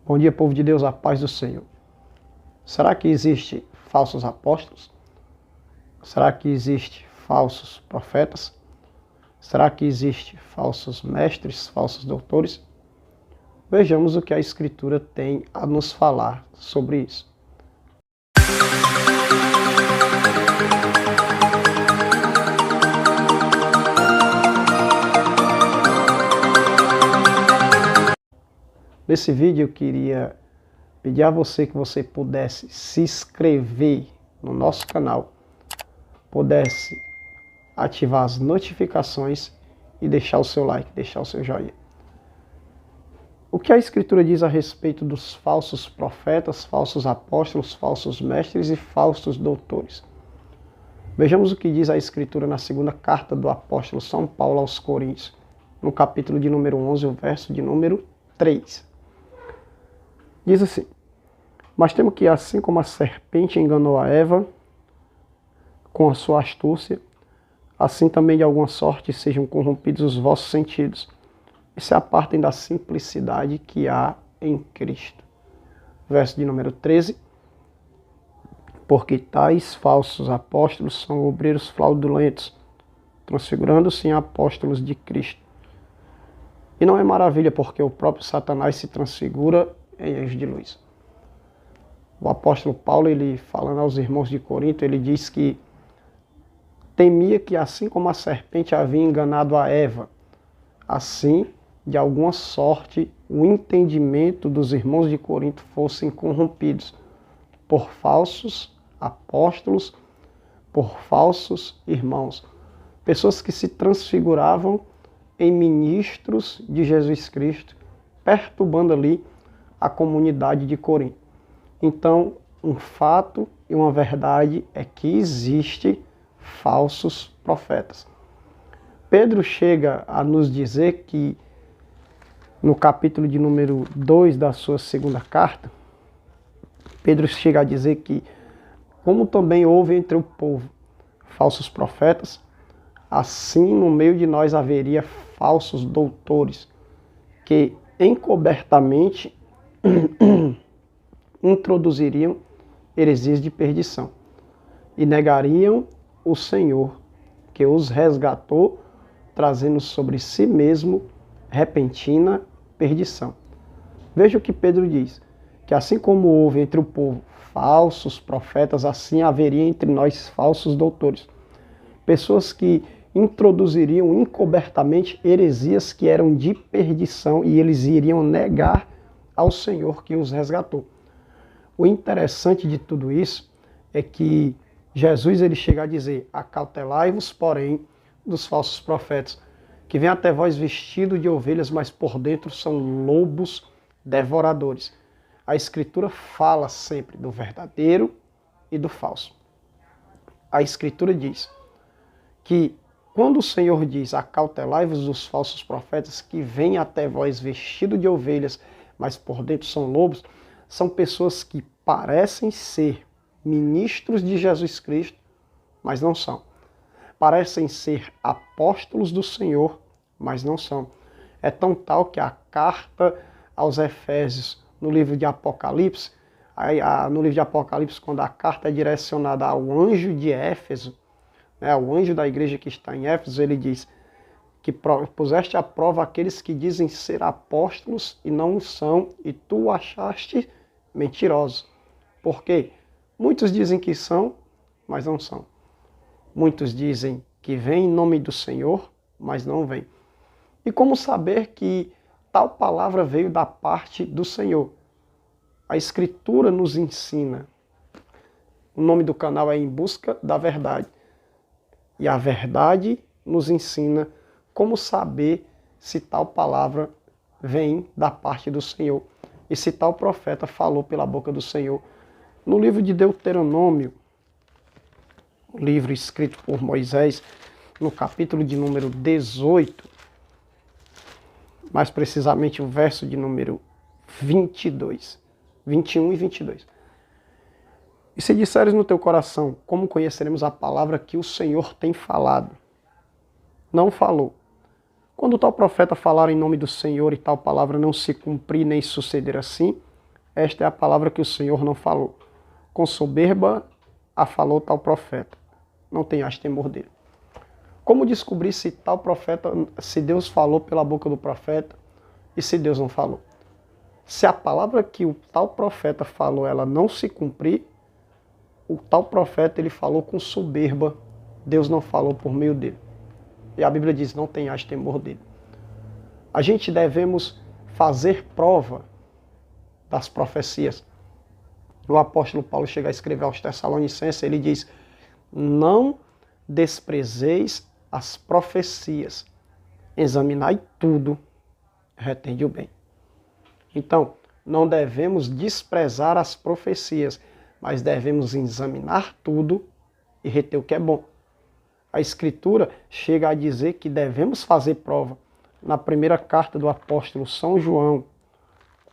Bom dia, povo de Deus, a paz do Senhor. Será que existe falsos apóstolos? Será que existe falsos profetas? Será que existe falsos mestres, falsos doutores? Vejamos o que a Escritura tem a nos falar sobre isso. Nesse vídeo eu queria pedir a você que você pudesse se inscrever no nosso canal, pudesse ativar as notificações e deixar o seu like, deixar o seu joinha. O que a Escritura diz a respeito dos falsos profetas, falsos apóstolos, falsos mestres e falsos doutores? Vejamos o que diz a Escritura na segunda carta do apóstolo São Paulo aos Coríntios, no capítulo de número 11, o verso de número 3. Diz assim: mas temo que assim como a serpente enganou a Eva com a sua astúcia, assim também de alguma sorte sejam corrompidos os vossos sentidos e se apartem da simplicidade que há em Cristo. Verso de número 13. Porque tais falsos apóstolos são obreiros fraudulentos, transfigurando-se em apóstolos de Cristo. E não é maravilha, porque o próprio Satanás se transfigura em anjo de luz. O apóstolo Paulo, ele falando aos irmãos de Corinto, ele diz que temia que assim como a serpente havia enganado a Eva, assim, de alguma sorte, o entendimento dos irmãos de Corinto fossem corrompidos por falsos apóstolos, por falsos irmãos. Pessoas que se transfiguravam em ministros de Jesus Cristo, perturbando ali a comunidade de Corinto. Então, um fato e uma verdade é que existe falsos profetas. Pedro chega a nos dizer que, no capítulo de número 2 da sua segunda carta, Pedro chega a dizer que, como também houve entre o povo falsos profetas, assim no meio de nós haveria falsos doutores, que encobertamente introduziriam heresias de perdição e negariam o Senhor que os resgatou, trazendo sobre si mesmo repentina perdição. Veja o que Pedro diz, que assim como houve entre o povo falsos profetas, assim haveria entre nós falsos doutores. Pessoas que introduziriam encobertamente heresias que eram de perdição e eles iriam negar ao Senhor que os resgatou. O interessante de tudo isso é que Jesus ele chega a dizer: acautelai-vos, porém, dos falsos profetas, que vêm até vós vestidos de ovelhas, mas por dentro são lobos devoradores. A Escritura fala sempre do verdadeiro e do falso. A Escritura diz que quando o Senhor diz: acautelai-vos dos falsos profetas, que vêm até vós vestidos de ovelhas, mas por dentro são lobos, são pessoas que parecem ser ministros de Jesus Cristo, mas não são. Parecem ser apóstolos do Senhor, mas não são. É tão tal que a carta aos Efésios, no livro de Apocalipse, quando a carta é direcionada ao anjo de Éfeso, ao anjo da igreja que está em Éfeso, ele diz que puseste à prova aqueles que dizem ser apóstolos e não são, e tu achaste mentirosos. Por quê? Muitos dizem que são, mas não são. Muitos dizem que vêm em nome do Senhor, mas não vêm. E como saber que tal palavra veio da parte do Senhor? A Escritura nos ensina. O nome do canal é Em Busca da Verdade. E a verdade nos ensina como saber se tal palavra vem da parte do Senhor e se tal profeta falou pela boca do Senhor. No livro de Deuteronômio, o livro escrito por Moisés, no capítulo de número 18, mais precisamente o verso de número 22, 21 e 22. E se disseres no teu coração, como conheceremos a palavra que o Senhor tem falado? Não falou. Quando tal profeta falar em nome do Senhor e tal palavra não se cumprir nem suceder assim, esta é a palavra que o Senhor não falou. Com soberba a falou tal profeta. Não tenhas temor dele. Como descobrir se tal profeta, se Deus falou pela boca do profeta e se Deus não falou? Se a palavra que o tal profeta falou, ela não se cumprir, o tal profeta ele falou com soberba, Deus não falou por meio dele. E a Bíblia diz, não tenhas temor dele. A gente devemos fazer prova das profecias. O apóstolo Paulo chega a escrever aos Tessalonicenses, ele diz, não desprezeis as profecias, examinai tudo, retende o bem. Então, não devemos desprezar as profecias, mas devemos examinar tudo e reter o que é bom. A Escritura chega a dizer que devemos fazer prova. Na primeira carta do apóstolo São João,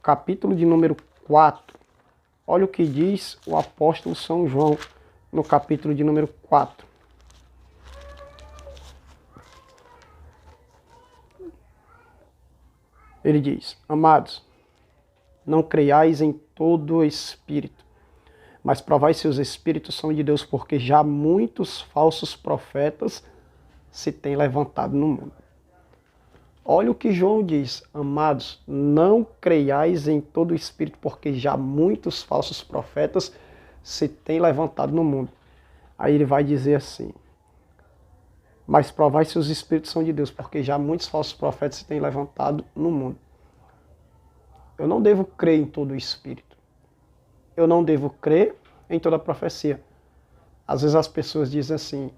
capítulo de número 4, olha o que diz o apóstolo São João no capítulo de número 4. Ele diz, amados, não creiais em todo o espírito, mas provai se os espíritos são de Deus, porque já muitos falsos profetas se têm levantado no mundo. Olha o que João diz, amados, não creiais em todo o espírito, porque já muitos falsos profetas se têm levantado no mundo. Aí ele vai dizer assim, mas provai se os espíritos são de Deus, porque já muitos falsos profetas se têm levantado no mundo. Eu não devo crer em todo o espírito. Eu não devo crer em toda a profecia. Às vezes as pessoas dizem assim,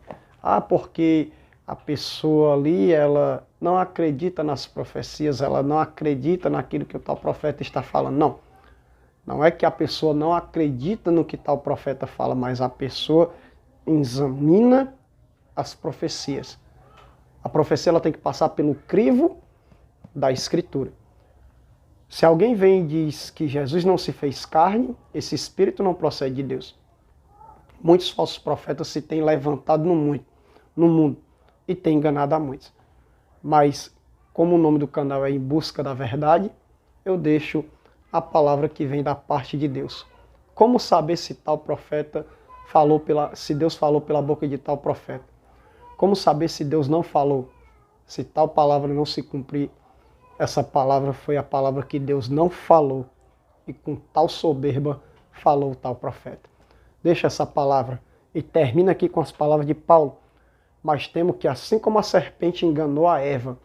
porque a pessoa ali, ela não acredita nas profecias, ela não acredita naquilo que o tal profeta está falando. Não. Não é que a pessoa não acredita no que tal profeta fala, mas a pessoa examina as profecias. A profecia ela tem que passar pelo crivo da Escritura. Se alguém vem e diz que Jesus não se fez carne, esse espírito não procede de Deus. Muitos falsos profetas se têm levantado no mundo e têm enganado a muitos. Mas, como o nome do canal é Em Busca da Verdade, eu deixo a palavra que vem da parte de Deus. Como saber se tal profeta se Deus falou pela boca de tal profeta? Como saber se Deus não falou? Se tal palavra não se cumprir, essa palavra foi a palavra que Deus não falou e com tal soberba falou o tal profeta. Deixa essa palavra e termina aqui com as palavras de Paulo. Mas temo que assim como a serpente enganou a Eva,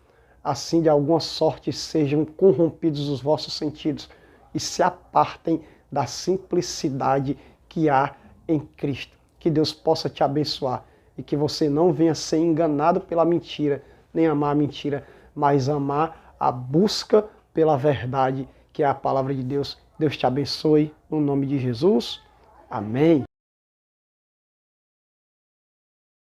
assim de alguma sorte sejam corrompidos os vossos sentidos e se apartem da simplicidade que há em Cristo. Que Deus possa te abençoar e que você não venha ser enganado pela mentira, nem amar a mentira, mas amar a busca pela verdade, que é a palavra de Deus. Deus te abençoe, no nome de Jesus. Amém.